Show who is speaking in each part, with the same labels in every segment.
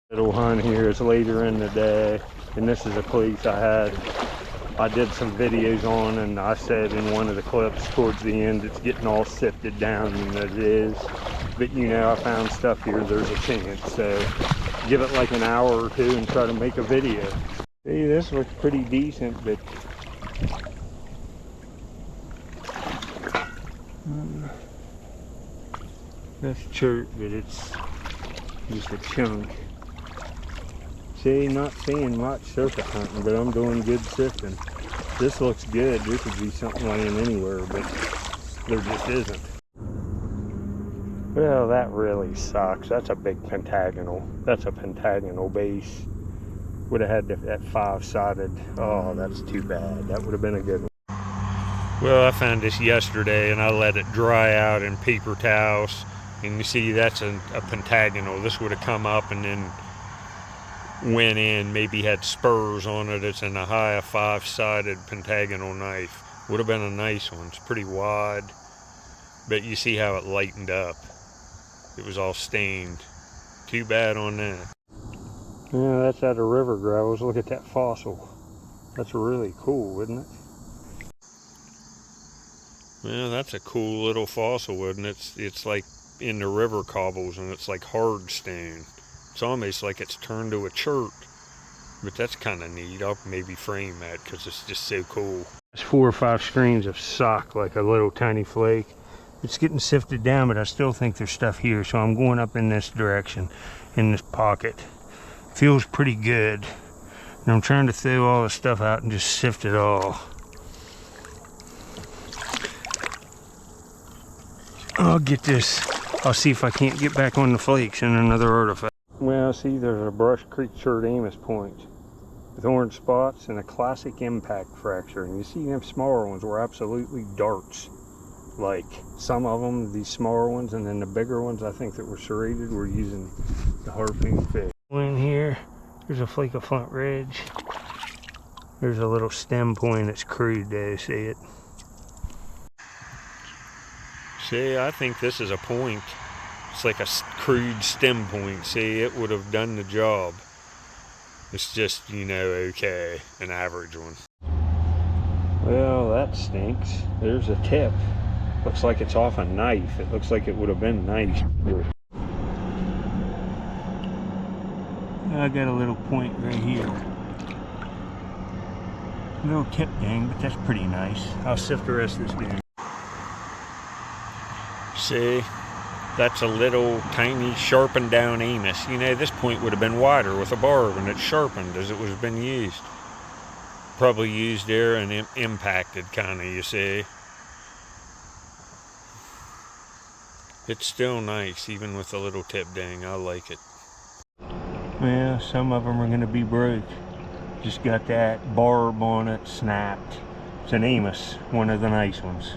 Speaker 1: Little hunt here is later in the day, and this is a place I did some videos on, and I said in one of the clips towards the end it's getting all sifted down, and it is. But you know, I found stuff here, there's a chance. So give it like an hour or two and try to make a video. See, this looks pretty decent, but that's Chert, but it's just a chunk. See, not seeing much surface hunting, but I'm doing good sifting. This looks good. There could be something laying anywhere, but there just isn't. Well, that really sucks. That's a big pentagonal. That's a pentagonal base. Would have had that 5-sided. Oh, that's too bad. That would have been a good one. Well, I found this yesterday, and I let it dry out in paper towels. And you see, that's a pentagonal. This would have come up and then went in, maybe had spurs on it. It's in a high 5-sided pentagonal knife. Would have been a nice one. It's pretty wide, but you see how it lightened up. It was all stained. Too bad on that. Yeah, that's out of river gravels. Look at that fossil. That's really cool, isn't it? Well, that's a cool little fossil, isn't it? It's like in the river cobbles, and it's like hard stone. It's almost like it's turned to a chert, but that's kind of neat. I'll maybe frame that because it's just so cool. There's 4 or 5 screens of sock, like a little tiny flake. It's getting sifted down, but I still think there's stuff here, so I'm going up in this direction, in this pocket. Feels pretty good, and I'm trying to throw all the stuff out and just sift it all. I'll get this. I'll see if I can't get back on the flakes and another artifact. Well, see, there's a Brush Creek Chert Amos point with orange spots and a classic impact fracture. And you see them smaller ones were absolutely darts. Like some of them, these smaller ones, and then the bigger ones I think that were serrated were using the harpoon fish. In here, there's a flake of Flint Ridge. There's a little stem point that's crude there, see it? See, I think this is a point. It's like a crude stem point. See, it would have done the job. It's just, you know, okay, an average one. Well, that stinks. There's a tip. Looks like it's off a knife. It looks like it would have been nice. I got a little point right here. A little tip dang, but that's pretty nice. I'll sift the rest of this down. See, that's a little tiny sharpened down Amos. You know, this point would have been wider with a barb, and it's sharpened as it was been used. Probably used there and impacted kind of, you see. It's still nice, even with a little tip dang. I like it. Well, some of them are going to be broke. Just got that barb on it, snapped. It's an Amos, one of the nice ones.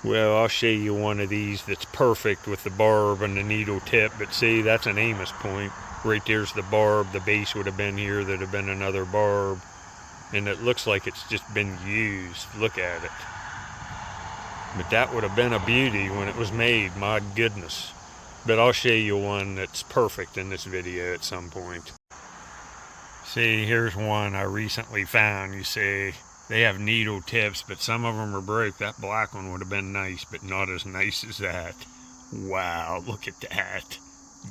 Speaker 1: Well, I'll show you one of these that's perfect with the barb and the needle tip, but see, that's an Amos point. Right there's the barb. The base would have been here. There'd have been another barb. And it looks like it's just been used. Look at it. But that would have been a beauty when it was made, my goodness. But I'll show you one that's perfect in this video at some point. See, here's one I recently found, you see. They have needle tips, but some of them are broke. That black one would have been nice, but not as nice as that. Wow, look at that.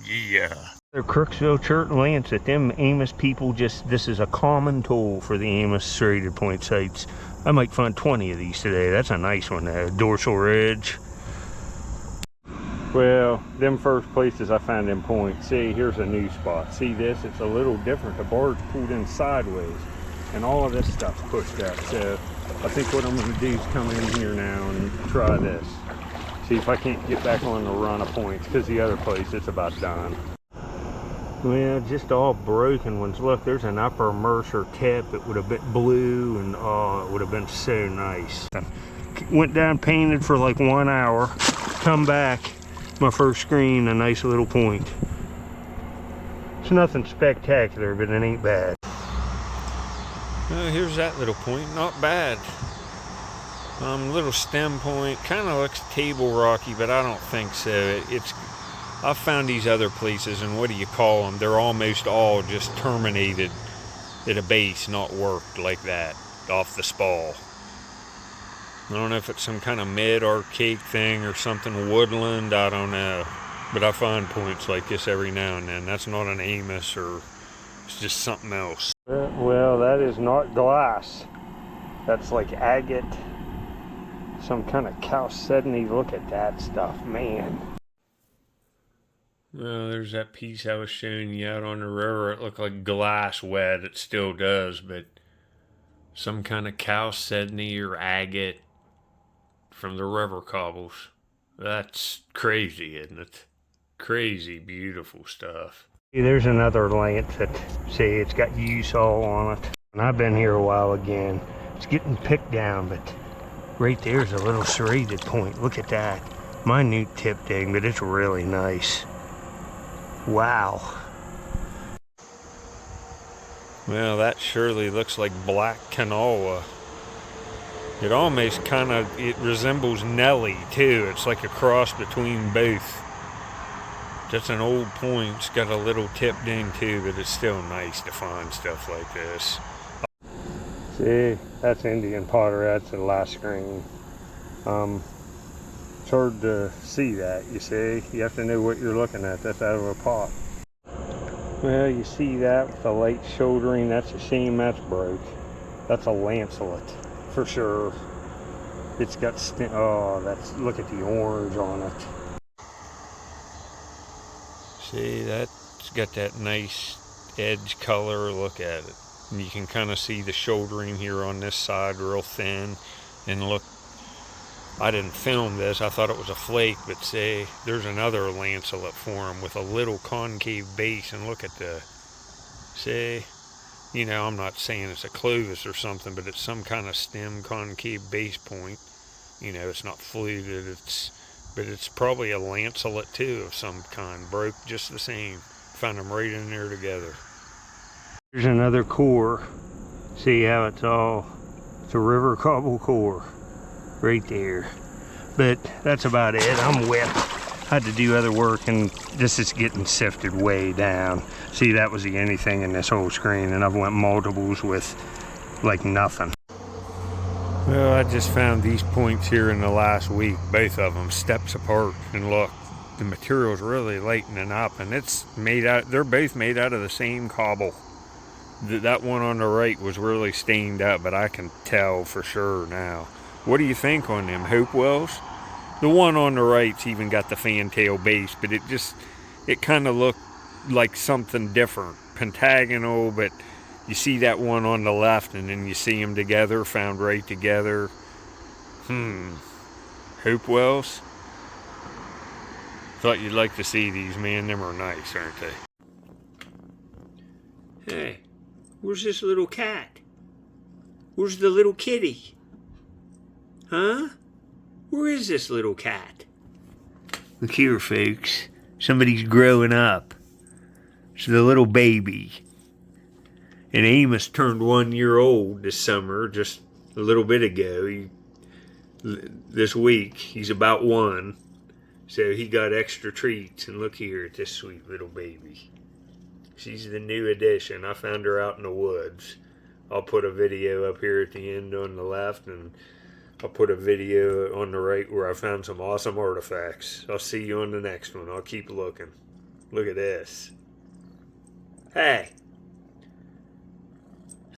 Speaker 1: Yeah. They're Crooksville, Chert, and Lanceolate. Them Amos people this is a common tool for the Amos serrated point sites. I might find 20 of these today. That's a nice one, dorsal ridge. Well, them first places I found them points. See, here's a new spot. See this? It's a little different. The barb's pulled in sideways. And all of this stuff's pushed up. So I think what I'm going to do is come in here now and try this. See if I can't get back on the run of points, because the other place it's about done. Well, just all broken ones. Look, there's an upper Mercer tip. It would have been blue, and oh, it would have been so nice. Went down, painted for like 1 hour. Come back, my first screen, a nice little point. It's nothing spectacular, but it ain't bad. Here's that little point, not bad. Little stem point, kind of looks table rocky, but I don't think so. I've found these other places, and what do you call them? They're almost all just terminated at a base, not worked like that, off the spall. I don't know if it's some kind of mid-archaic thing or something woodland, I don't know. But I find points like this every now and then. That's not an Amos, or it's just something else. Well, that is not glass. That's like agate. Some kind of chalcedony. Look at that stuff, man. Well, there's that piece I was showing you out on the river. It looked like glass wet. It still does, but some kind of chalcedony or agate from the river cobbles. That's crazy, isn't it? Crazy beautiful stuff. There's another lancet. See, it's got use all on it. And I've been here a while again. It's getting picked down, but right there's a little serrated point. Look at that. Minute tip thing, but it's really nice. Wow. Well, that surely looks like black canola. It almost it resembles Nelly too. It's like a cross between both. That's an old point. It's got a little tip ding too, but it's still nice to find stuff like this. See, that's Indian pottery. That's the last screen. It's hard to see that, you see. You have to know what you're looking at. That's out of a pot. Well, you see that with the light shouldering. That's a shame that's broke. That's a Lanceolate for sure. It's got look at the orange on it. See, that's got that nice edge color. Look at it. And you can kind of see the shouldering here on this side real thin. And look, I didn't film this. I thought it was a flake, but see, there's another Lanceolate form with a little concave base. And look at see, you know, I'm not saying it's a Clovis or something, but it's some kind of stem concave base point. You know, it's not fluted, but it's probably a Lanceolate too of some kind. Broke just the same. Found them right in there together. Here's another core. See how it's a river cobble core right there. But that's about it. I'm wet. I had to do other work, and this is getting sifted way down. See, that was the only thing in this whole screen, and I've went multiples with like nothing. Well, I just found these points here in the last week, both of them steps apart, and look, the material's really lightening up, and it's made out, they're both made out of the same cobble. That one on the right was really stained up, but I can tell for sure now. What do you think on them Hopewells? The one on the right's even got the fantail base, but it kind of looked like something different, pentagonal, but you see that one on the left, and then you see them together, found right together. Hopewells? Thought you'd like to see these, man. Them are nice, aren't they? Hey, where's this little cat? Where's the little kitty? Huh? Where is this little cat? Look here, folks. Somebody's growing up. It's the little baby. And Amos turned 1 year old this summer, just a little bit ago. This week, he's about 1. So he got extra treats. And look here at this sweet little baby. She's the new addition. I found her out in the woods. I'll put a video up here at the end on the left, and I'll put a video on the right where I found some awesome artifacts. I'll see you on the next one. I'll keep looking. Look at this. Hey.